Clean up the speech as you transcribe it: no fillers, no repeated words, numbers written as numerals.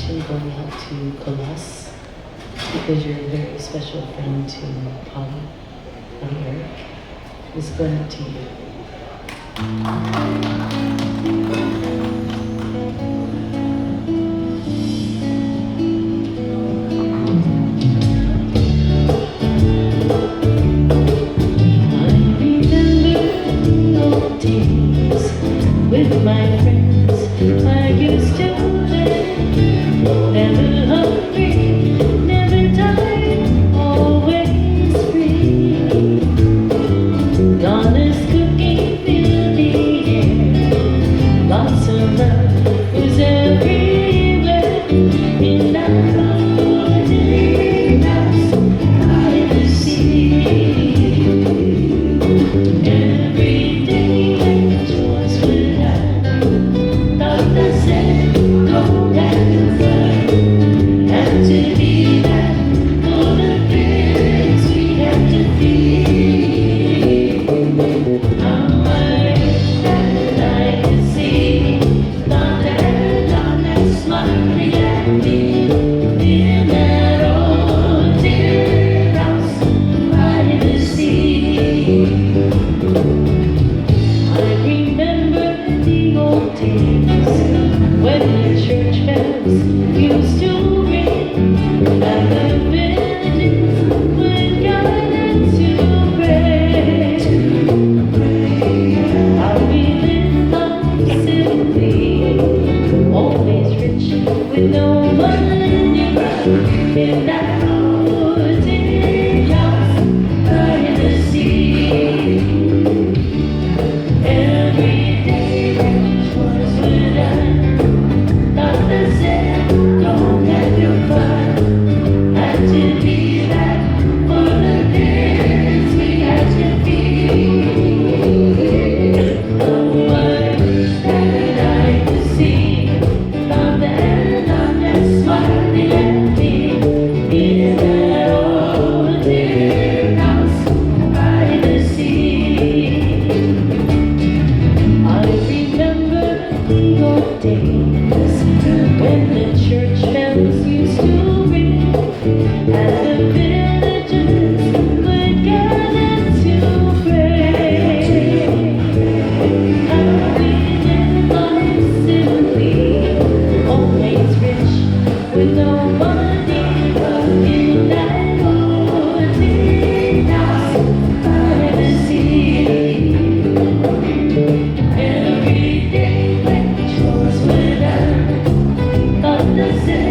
dedication going out to Colossus because you're a very special friend to Polly and Eric. This going out to you. With my friends, I used to live, never hungry, never tired, always free. Dollars cooking fill the air, lots of love was everywhere. In our ordinary house by the sea, every day when chores were done, Doctor said, go and fun. Had to be that for the kids we had to feed. How I wish that I could see Donna smiling at me in that old dear house by the sea. I remember the old days when the church bells used to ring and the villages would gather to pray. How we lived life simply, always rich with no money, in that old tin house by the sea. Every day when chores were done, Doctor said, go have your fun. Had to be that for the kids we had to feed. Oh, I wish that I could see Donna smiling at me in that old dear house by the sea. I remember the old days when the church bells used to ring and the villagers would gather to pray. How we lived life simply, always rich with no money, but in that old tin house by the sea. Every day when chores were done, Doctor said,